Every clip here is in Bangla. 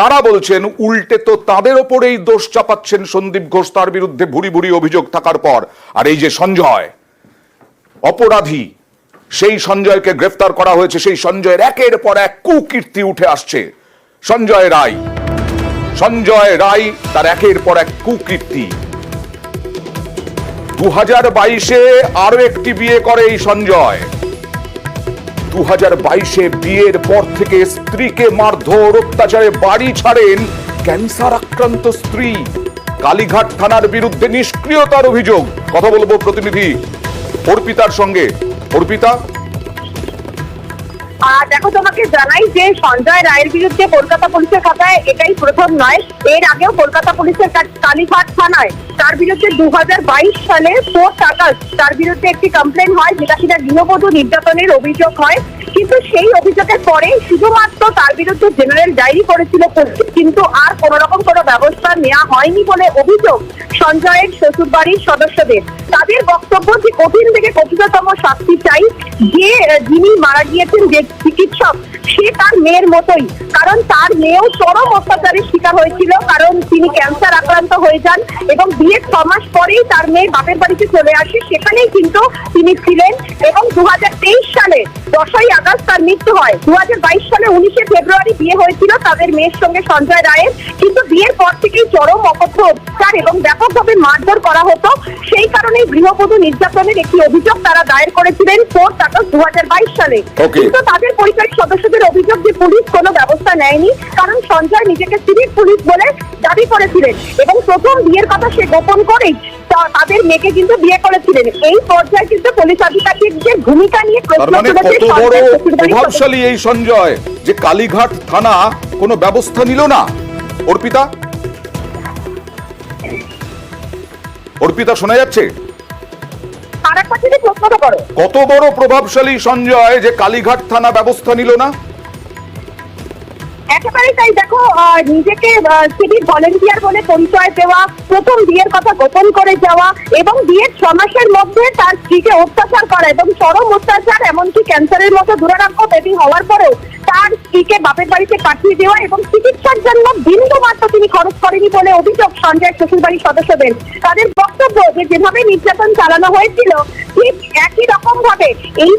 তারা বলছেন উল্টে তো তাদের ওপরেই দোষ চাপাচ্ছেন সন্দীপ ঘোষ, তার বিরুদ্ধে ভুরি ভুরি অভিযোগ থাকার পর। আর এই যে সঞ্জয় অপরাধী, সেই সঞ্জয়কে গ্রেফতার করা হয়েছে, সেই সঞ্জয়ের একের পর এক কুকীর্তি উঠে আসছে। সঞ্জয় রায় তার একের পর এক কুকীর্তি। 2022-এ আরো একটি বিয়ে করে এই সঞ্জয়। 2022-এ বিয়ের পর থেকে স্ত্রীকে মারধর অত্যাচারে বাড়ি ছাড়েন ক্যান্সার আক্রান্ত স্ত্রী। কালীঘাট থানার বিরুদ্ধে নিষ্ক্রিয়তার অভিযোগ। কথা বলবো প্রতিনিধি অর্পিতার সঙ্গে। অর্পিতা, দেখো, তোমাকে জানাই যে সঞ্জয় রায়ের বিরুদ্ধে কলকাতা পুলিশের খাতায় এটাই প্রথম নয়। এর আগেও কলকাতা পুলিশের কালীঘাট থানায় তার বিরুদ্ধে 2022 সালে 4 আগস্ট তার বিরুদ্ধে একটি কমপ্লেন হয়, যেটা কিনা গৃহবধূ নির্যাতনের অভিযোগ হয়। কিন্তু সেই অভিযোগের পরে শুধুমাত্র তার বিরুদ্ধে জেনারেল ডায়েরি করেছিল পুলিশ, কিন্তু আর কোন রকম কোনো ব্যবস্থা নেওয়া হয়নি বলে অভিযোগ সঞ্জয়ের শ্বশুরবাড়ির সদস্যদের। তাদের বক্তব্য যে কঠিন থেকে কঠিনতম শাস্তি চাই। যিনি মারা গিয়েছেন, যে চিকিৎসক, সে তার মেয়ের মতোই, কারণ তার মেয়েও চরম অত্যাচারের শিকার হয়েছিল, কারণ তিনি ক্যান্সার আক্রান্ত হয়ে যান এবং বিয়ের 6 মাস পরেই তার মেয়ে বাপের বাড়িতে চলে আসে। সেখানেই কিন্তু তিনি ছিলেন এবং 2023 সালে 10ই আগস্ট তার মৃত্যু হয়। 2022 সালে 19শে ফেব্রুয়ারি বিয়ে হয়েছিল তাদের মেয়ের সঙ্গে সঞ্জয় রায়ের, কিন্তু বিয়ের পর থেকেই চরম অকথ্য অত্যাচার এবং ব্যাপকভাবে মারধর করা হতো। সেই কারণেই গৃহবধূ নির্যাতনের একটি অভিযোগ তারা দায়ের করেছিলেন 4 আগস্ট 2022 সালে। কিন্তু তাদের পরিবারের সদস্যদের অভিযোগ যে পুলিশ কোনো ব্যবস্থা নেয়নি, কারণ সঞ্জয় নিজেকে সিভিক পুলিশ বলে দাবি করেছিলেন এবং প্রথম বিয়ের কথা সে গোপন করেই তাদের মেয়েকে কিন্তু বিয়ে করেছিলেন। এই পর্যায়ে কিন্তু পুলিশ আধিকারিকদের ভূমিকা নিয়ে প্রশ্ন তুলেছে প্রভাবশালী এই সঞ্জয় যে কালীঘাট থানা কোনো ব্যবস্থা নিল না। অর্পিতা শোনা যাচ্ছে? কত বড় প্রভাবশালী সঞ্জয় যে কালীঘাট থানা ব্যবস্থা নিল না? একেবারেই তাই। দেখো, নিজেকে সিভিক ভলেন্টিয়ার বলে পরিচয় দেওয়া, প্রথম বিয়ের কথা গোপন করে যাওয়া এবং বিয়ের 6 মাসের মধ্যে তার স্ত্রীকে অত্যাচার করা এবং চরম অত্যাচার, এমনকি ক্যান্সারের মতো দুরারোগ্য ব্যাধি হওয়ার পরেও তার স্ত্রীকে বাপের বাড়িতে পাঠিয়ে দেওয়া এবং চিকিৎসার জন্য বিন্দু মাত্র তিনি খরচ করেনি বলে অভিযোগ সঞ্জয়ের শ্বশুরবাড়ির সদস্যদের। তাদের বক্তব্য যে যেভাবে নির্যাতন চালানো হয়েছিল ঠিক একই রকম ভাবে এই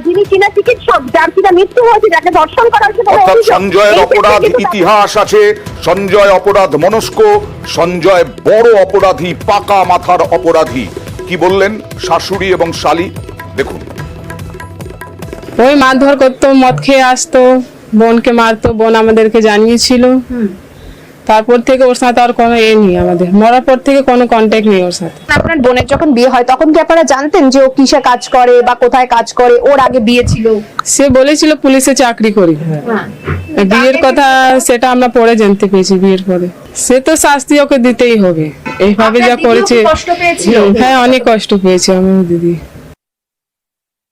যিনি কিনা চিকিৎসক, যার কিনা মৃত্যু হয়েছে, যাকে ধর্ষণ করা হয়েছে বলে অভিযোগ। সঞ্জয়ের অপরাধ ইতিহাস আছে, সঞ্জয় অপরাধ মনস্ক, সঞ্জয় বড় অপরাধী, পাকা মাথার অপরাধী। কি বললেন শাশুড়ি এবং শালি, দেখুন। ওই মারধর করতো, মদ খেয়ে আসতো, বোনকে মারতো, বোন আমাদেরকে জানিয়েছিল। তারপর থেকে ওর সাথে আর কোনো নেই, আমাদের মরার পর থেকে কোনো কন্ট্যাক্ট নেই ওর সাথে। আপনার বোনের যখন বিয়ে হয় তখন কি আপনারা জানতেন যে ও কিসে কাজ করে বা কোথায় কাজ করে? ওর আগে বিয়ে ছিল, সে বলেছিল পুলিশে চাকরি করি। বিয়ের কথা সেটা আমরা পরে জানতে পেরেছি, বিয়ের পরে। সে তো শাস্তি ওকে দিতেই হবে, এইভাবে যা করেছে। হ্যাঁ, অনেক কষ্ট পেয়েছে আমার দিদি।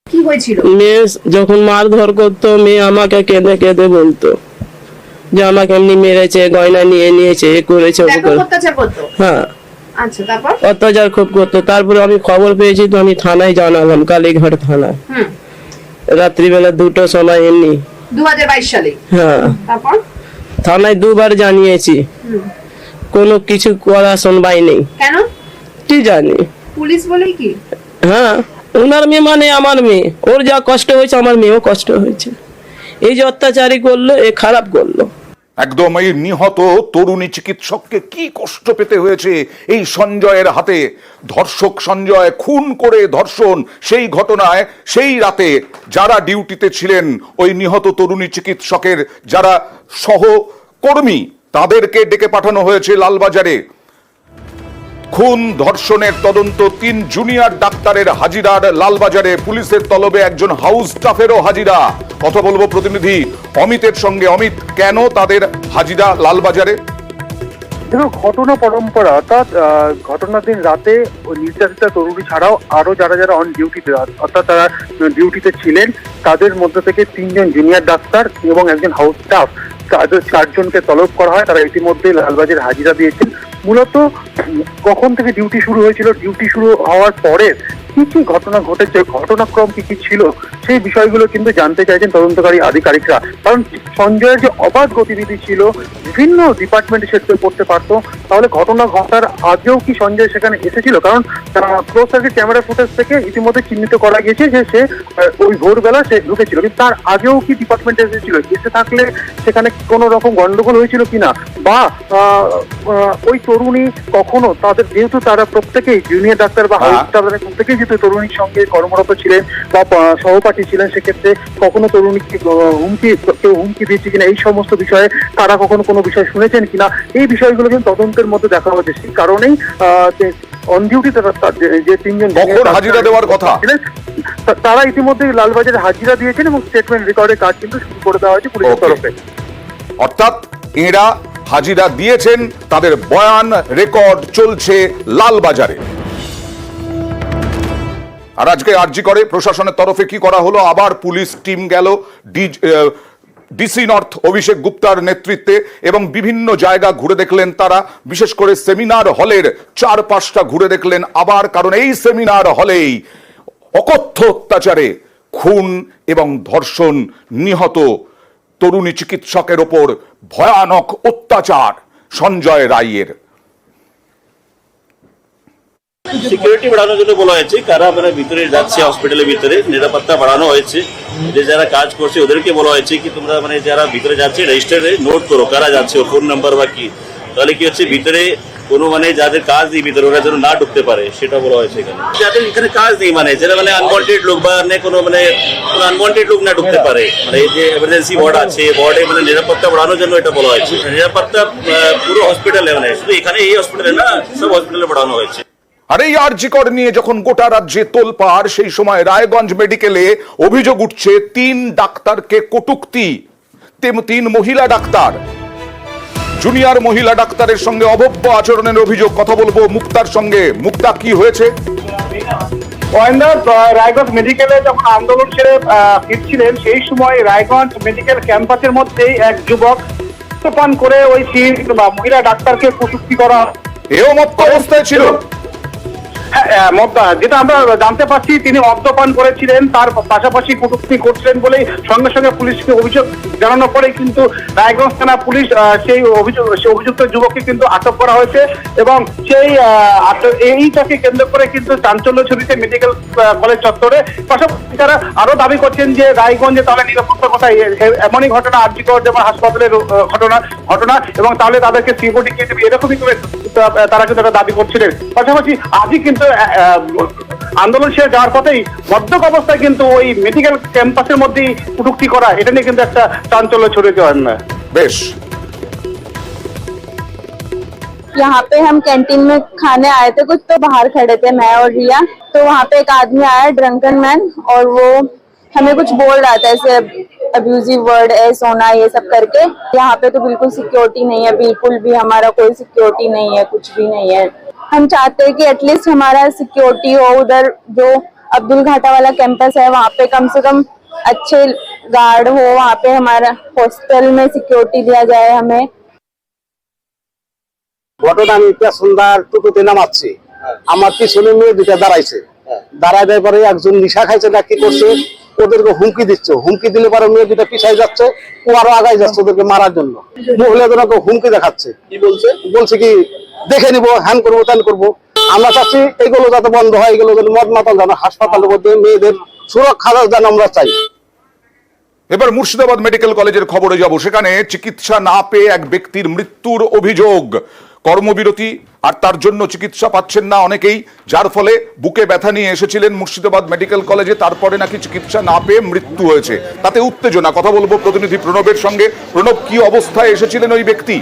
কি হয়েছিল? মেয়ে যখন মারধর করতো, মেয়ে আমাকে কেঁদে কেঁদে বলতো যে আমাকে এমনি মেরেছে, গয়না নিয়ে নিয়েছে, এ করেছে, হ্যাঁ অত্যাচার খুব করতো। তারপরে আমি খবর পেয়েছি তো আমি থানায় জানালাম, কালীঘাট থানায়, রাত্রিবেলা 2টোর সময় এমনি 2022 সালে। হ্যাঁ, থানায় 2বার জানিয়েছি, কোনো কিছু করা শুনবাই নেই। কেন কি জানি, পুলিশ বলেই কি? হ্যাঁ, ওনার মেয়ে মানে আমার মেয়ে, ওর যা কষ্ট হয়েছে আমার মেয়েও কষ্ট হয়েছে। এই যে অত্যাচারী করলো, এ খারাপ করলো একদম। এই নিহত তরুণী চিকিৎসককে কি কষ্ট পেতে হয়েছে এই সঞ্জয়ের হাতে। ধর্ষক সঞ্জয় খুন করে ধর্ষণ, সেই ঘটনায় সেই রাতে যারা ডিউটিতে ছিলেন ওই নিহত তরুণী চিকিৎসকের যারা সহকর্মী, তাদেরকে ডেকে পাঠানো হয়েছে লালবাজারে। খুন ধর্ষণের তদন্ত 3 জুনিয়র ডাক্তারের হাজিরার লালবাজারে, পুলিশের তলবে একজন হাউস স্টাফেরও হাজিরা। কথা বলবো প্রতিনিধি অমিতের সঙ্গে। অমিত, কেন তাদের হাজিরা লালবাজারে? দেখো, ঘটনা পরম্পরা, অর্থাৎ ঘটনার দিন রাতে ওই নির্যাতিতা তরুণী ছাড়াও আরো যারা যারা অন ডিউটিতে, অর্থাৎ তারা ডিউটিতে ছিলেন, তাদের মধ্যে থেকে 3 জন জুনিয়র ডাক্তার এবং একজন হাউস স্টাফ, তাদের 4 জনকে তলব করা হয়। তারা ইতিমধ্যে লালবাজারে হাজিরা দিয়েছেন। মূলত কখন থেকে ডিউটি শুরু হয়েছিল, ডিউটি শুরু হওয়ার পরে কি কি ঘটনা ঘটেছে, ঘটনাক্রম কি কি ছিল, সেই বিষয়গুলো কিন্তু জানতে চাইছেন তদন্তকারী আধিকারিকরা। কারণ সঞ্জয়ের যে অবাধ গতিবিধি ছিল, বিভিন্ন ডিপার্টমেন্টে সে করতে পারতো, তাহলে ঘটনা ঘটার আগেও কি সঞ্জয় সেখানে এসেছিল? কারণ ক্লোজ সার্কিট ক্যামেরা ফুটেজ থেকে ইতিমধ্যে চিহ্নিত করা গেছে যে সে ওই ভোরবেলা সে ঢুকেছিল, কিন্তু তার আগেও কি ডিপার্টমেন্টে এসেছিল? এসে থাকলে সেখানে কোনো রকম গন্ডগোল হয়েছিল কিনা, বা ওই তরুণী কখনো তাদের, যেহেতু তারা প্রত্যেকেই জুনিয়র ডাক্তার বা হাউস স্টাফের প্রত্যেকেই যেহেতু তরুণীর সঙ্গে কর্মরত ছিলেন বা সহপাঠী ছিলেন, সেক্ষেত্রে কখনো তরুণীকে কেউ হুমকি দিয়েছে কিনা, এই সমস্ত বিষয়ে তারা কখনো কোনো বিষয় শুনেছেন কিনা, এই বিষয়গুলো কিন্তু তদন্তের মধ্যে দেখা হচ্ছে। সেই কারণেই অন ডিউটি যে তিনজন হাজিরা দেওয়ার কথা তারা ইতিমধ্যে লালবাজারে হাজিরা দিয়েছেন এবং স্টেটমেন্ট রেকর্ডের কাজ কিন্তু শুরু করে দেওয়া হয়েছে পুলিশের তরফে। অর্থাৎ এরা হাজিরা দিয়েছেন, তাদের বয়ান রেকর্ড চলছে লালবাজারে। আর আজকে আরজি করে প্রশাসনের তরফে কি করা হলো, আবার পুলিশ টিম গেল ডিসি নর্থ অভিষেক গুপ্তার নেতৃত্বে এবং বিভিন্ন জায়গা ঘুরে দেখলেন তারা, বিশেষ করে সেমিনার হলের চারপাশটা ঘুরে দেখলেন আবার, কারণ এই সেমিনার হলেই অকথ্য অত্যাচারে খুন এবং ধর্ষণ, নিহত তরুণী চিকিৎসকের ওপর ভয়ানক অত্যাচার সঞ্জয় রায়ের। সিকিউরিটি বাড়ানোর জন্য বলা হয়েছে, কারা মানে ভিতরে যাচ্ছে হসপিটালের ভিতরে নিরাপত্তা বাড়ানো হয়েছে। যে যারা কাজ করছে ওদেরকে বলা হয়েছে কি তোমরা মানে যারা ভিতরে যাচ্ছে রেজিস্টারে নোট করো কারা যাচ্ছে, ফোন নাম্বার বা কি, তাহলে কি হচ্ছে ভিতরে কোনো মানে যাদের কাজ নেই ভিতরে ওরা যেন না ঢুকতে পারে সেটা বলা হয়েছে। এখানে যাদের এখানে কাজ নেই মানে যারা মানে আনওয়ান্টেড লোক বা কোনো মানে আনওয়ান্টেড লোক না ঢুকতে পারে, মানে এই যে এমার্জেন্সি ওয়ার্ড আছে ওয়ার্ডে মানে নিরাপত্তা বাড়ানোর জন্য এটা বলা হয়েছে। নিরাপত্তা পুরো হসপিটালে, মানে শুধু এখানে এই হসপিটালে না, সব হসপিটালে বাড়ানো হয়েছে। আর এই আরজি কর নিয়ে যখন গোটা রাজ্যে তোলপাড়, সেই সময় রায়গঞ্জ মেডিকেলে অভিযোগ উঠছে 3 ডাক্তারকে কটূক্তি, 3 মহিলা ডাক্তার, জুনিয়র মহিলা ডাক্তারের সঙ্গে অভব্য আচরণের অভিযোগ। কথা বলবো মুক্তার সঙ্গে। মুক্তা, কি হয়েছে? রায়গঞ্জ মেডিকেলে যখন আন্দোলন ছেড়ে ফিরছিলেন, সেই সময় রায়গঞ্জ মেডিকেল ক্যাম্পাসের মধ্যেই এক যুবক পান করে ওই 3 মহিলা ডাক্তারকে কটূক্তি করা, এও মত্ত অবস্থায় ছিল। যেটা আমরা জানতে পারছি তিনি মদ্যপান করেছিলেন, তার পাশাপাশি কটূক্তি করছিলেন বলেই সঙ্গে সঙ্গে পুলিশকে অভিযোগ জানানোর পরে কিন্তু রায়গঞ্জ থানা পুলিশ সেই অভিযুক্ত যুবককে কিন্তু আটক করা হয়েছে এবং সেই এইটাকে কেন্দ্র করে কিন্তু চাঞ্চল্য ছড়িয়েছে মেডিকেল কলেজ চত্বরে। পাশাপাশি তারা আরো দাবি করছেন যে রায়গঞ্জে তাহলে নিরাপত্তার কথা এমনই ঘটনা, আরজি কর যেমন হাসপাতালের ঘটনা এবং তাহলে তাদেরকে সিকিউরিটি কে দেবে, এরকমই করে তারা কিন্তু দাবি করছিলেন। পাশাপাশি আজই কিন্তু আন্দোলন শেষে যাওয়ার পথেই মদ্যপ অবস্থায় কিন্তু ওই মেডিকেল ক্যাম্পাসের মধ্যেই কটূক্তি করা, এটা নিয়ে কিন্তু একটা চাঞ্চল্য ছড়িয়ে যাওয়ার না। বেশ, यहाँ पे हम कैंटीन में खाने आए थे कुछ, तो बाहर खड़े थे मैं और रिया, तो वहाँ पे एक आदमी आया ड्रंकन मैन, और वो हमें कुछ बोल रहा था ऐसे अब्यूजिव वर्ड है सोना ये सब करके। यहाँ पे तो बिल्कुल सिक्योरिटी नहीं है, बिल्कुल भी हमारा कोई सिक्योरिटी नहीं है, कुछ भी नहीं है। हम चाहते हैं कि एटलीस्ट हमारा सिक्योरिटी हो, उधर जो अब्दुल घाटा वाला कैंपस है वहाँ पे कम से कम अच्छे गार्ड हो, वहाँ पे हमारा हॉस्टल में सिक्योरिटी दिया जाए हमें। ঘটনা আমি প্যাসেঞ্জার টোটোতে নামাচ্ছি, আমার পিছনে মেয়ে 2টা দাঁড়াইছে, দাঁড়ায় দেওয়ার পরে একজন নিশা খাইছে না কি করছে, ওদেরকে হুমকি দিচ্ছে, হুমকি দিলে পরে মেয়ে 2টা পিছাই যাচ্ছে, ও আরো আগাই যাচ্ছে ওদেরকে মারার জন্য। মহিলাদেরকে হুমকি দেখাচ্ছে, কি বলছে কি দেখে নিবো, হ্যান করবো ত্যান করবো। আমরা চাচ্ছি এগুলো যাতে বন্ধ হয়, এগুলো যেন মদ মাতাল যেন হাসপাতালের মধ্যে মেয়েদের সুরক্ষা যেন আমরা চাই। এবার মুর্শিদাবাদ মেডিকেল কলেজের খবরে যাব। সেখানে চিকিৎসা না পেয়ে এক ব্যক্তির মৃত্যুর অভিযোগ। কর্মবিরতি আর তার জন্য চিকিৎসা পাচ্ছেন না অনেকেই, যার ফলে বুকে ব্যথা নিয়ে এসেছিলেন মুর্শিদাবাদ মেডিকেল কলেজে, তারপরে নাকি চিকিৎসা না পেয়ে মৃত্যু হয়েছে। তাতে উত্তেজনা। কথা বলবো প্রতিনিধি প্রণবের সঙ্গে। প্রণব, কি অবস্থায় এসেছিলেন ওই ব্যক্তি?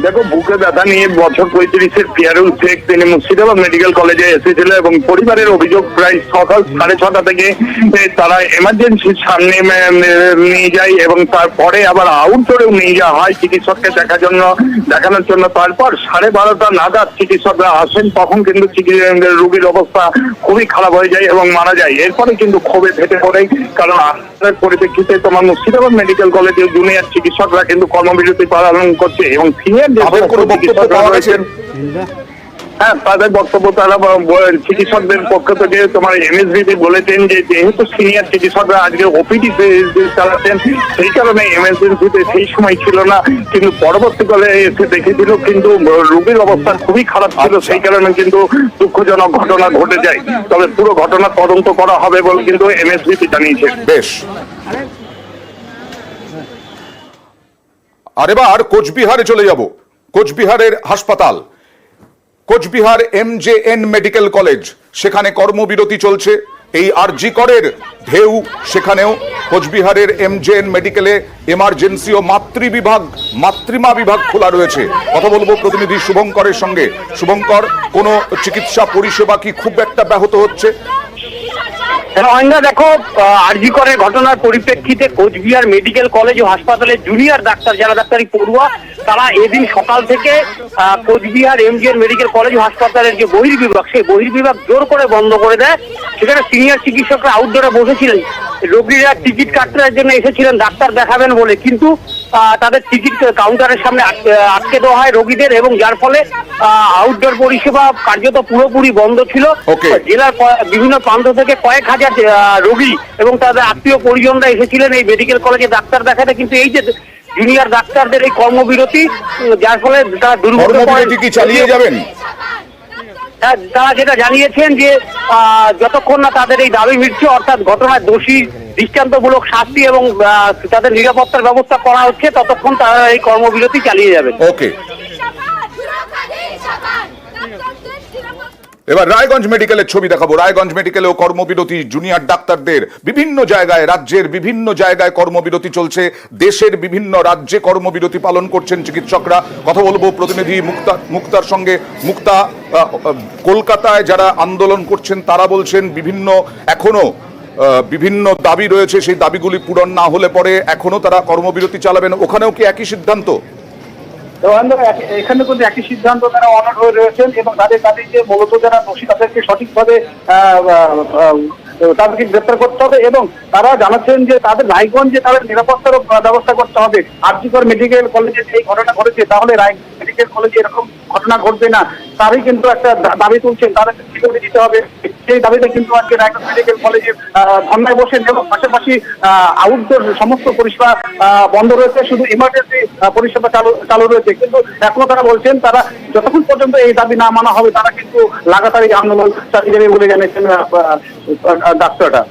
দেখো, বুকে ব্যথা নিয়ে বছর 35-এর পিয়ারুল শেখ তিনি মুর্শিদাবাদ মেডিকেল কলেজে এসেছিল এবং পরিবারের অভিযোগ প্রায় সকাল 6:30 থেকে তারা এমার্জেন্সির সামনে নিয়ে যায় এবং তারপরে আবার আউটডোরেও নিয়ে যাওয়া হয় চিকিৎসককে দেখানোর জন্য। তারপর 12:30 নাগাদ চিকিৎসকরা আসেন, তখন কিন্তু রোগীর অবস্থা খুবই খারাপ হয়ে যায় এবং মারা যায়। এরপরে কিন্তু ক্ষোভে ফেটে পড়ে, কারণ পরিপ্রেক্ষিতে তোমার মুর্শিদাবাদ মেডিকেল কলেজের জুনিয়র চিকিৎসকরা কিন্তু কর্মবিরতি পালন করছে এবং সিনিয়র হ্যাঁ, তাদের বক্তব্য তারা চিকিৎসকদের পক্ষ থেকে তোমার এমএসভিতে বলেছেন যে যেহেতু সিনিয়র চিকিৎসকরা আজকে ওপিডি চালাচ্ছেন সেই কারণে এমার্জেন্সিতে সেই সময় ছিল না, কিন্তু পরবর্তীকালে এসে দেখেছিল কিন্তু রোগীর অবস্থা খুবই খারাপ ছিল, সেই কারণে কিন্তু দুঃখজনক ঘটনা ঘটে যায়। তবে পুরো ঘটনা তদন্ত করা হবে বলে কিন্তু এমএসভিতে জানিয়েছে। বেশ, আর এবার কোচবিহারে চলে যাব। কোচবিহারের হাসপাতাল, কোচবিহার MJN মেডিকেল কলেজ, সেখানে কর্মবিরতি চলছে। এই আরজি করের ঢেউ সেখানেও। কোচবিহারের MJN মেডিকেলে এমার্জেন্সি ও মাতৃমা বিভাগ খোলা রয়েছে। কথা বলবো প্রতিনিধি শুভঙ্করের সঙ্গে। শুভঙ্কর, কোনো চিকিৎসা পরিষেবা কি খুব একটা ব্যাহত হচ্ছে? দেখো, আরজি করের ঘটনার পরিপ্রেক্ষিতে কোচবিহার মেডিকেল কলেজ ও হাসপাতালের জুনিয়র ডাক্তার যারা ডাক্তারি পড়ুয়া তারা এদিন সকাল থেকে কোচবিহার MJN মেডিকেল কলেজ ও হাসপাতালের যে বহির্বিভাগ সেই বহির্বিভাগ জোর করে বন্ধ করে দেয়। সেখানে সিনিয়র চিকিৎসকরা আউটডোরে বসেছিলেন, রোগীরা টিকিট কাটার জন্য এসেছিলেন ডাক্তার দেখাবেন বলে, কিন্তু তাদের টিকিট কাউন্টারের সামনে আটকে দেওয়া হয় রোগীদের, এবং যার ফলে আউটডোর পরিষেবা কার্যত পুরোপুরি বন্ধ ছিল। জেলার বিভিন্ন প্রান্ত থেকে কয়েক হাজার রোগী এবং তাদের আত্মীয় পরিজনরা এসেছিলেন এই মেডিকেল কলেজে ডাক্তার দেখাতে, কিন্তু এই যে জুনিয়র ডাক্তারদের এই কর্মবিরতি, যার ফলে তারা কর্মবিরতি কি চালিয়ে যাবেন? তারা যেটা জানিয়েছেন যে যতক্ষণ না তাদের এই দাবি মিটছে, অর্থাৎ ঘটনার দোষী দৃষ্টান্তমূলক শাস্তি এবং তাদের নিরাপত্তার ব্যবস্থা করা হচ্ছে, ততক্ষণ তারা এই কর্মবিরতি চালিয়ে যাবেন। ওকে, এবার রায়গঞ্জ মেডিকেলের ছবি দেখাবো। রায়গঞ্জ মেডিকেলেও কর্মবিরতি, জুনিয়র ডাক্তারদের বিভিন্ন জায়গায়, রাজ্যের বিভিন্ন জায়গায় কর্মবিরতি চলছে। দেশের বিভিন্ন রাজ্যে কর্মবিরতি পালন করছেন চিকিৎসকরা। কথা বলবো প্রতিনিধি মুক্তার সঙ্গে। মুক্তা, কলকাতায় যারা আন্দোলন করছেন তারা বলছেন এখনো বিভিন্ন দাবি রয়েছে, সেই দাবিগুলি পূরণ না হলে পরে এখনো তারা কর্মবিরতি চালাবেন। ওখানেও কি একই সিদ্ধান্ত? এখানে কিন্তু একই সিদ্ধান্ত তারা অনড় হয়ে রয়েছেন এবং তাদের দাবি যে মূলত যারা দোষী তাদেরকে সঠিকভাবে তাদেরকে গ্রেপ্তার করতে হবে, এবং তারা জানাচ্ছেন যে তাদের রায়গঞ্জে তাদের নিরাপত্তার ব্যবস্থা করতে হবে। আরজি কর মেডিকেল কলেজে এই ঘটনা ঘটেছে, তাহলে রায়গঞ্জ মেডিকেল কলেজে এরকম ঘটনা ঘটবে না, তারই কিন্তু একটা দাবি তুলছেন, তাদেরকে সিকিউরিটি দিতে হবে। সেই দাবিতে কিন্তু আজকে রায়গঞ্জ মেডিকেল কলেজে ধর্নায় বসেন, এবং পাশাপাশি আউটডোর সমস্ত পরিষেবা বন্ধ রয়েছে, শুধু ইমার্জেন্সি পরিষেবা চালু রয়েছে। কিন্তু এখনো তারা বলছেন তারা যতক্ষণ পর্যন্ত এই দাবি না মানা হবে তারা কিন্তু লাগাতার এই আন্দোলন চালিয়ে যাবে বলে জানিয়েছেন ডাক্তাররা।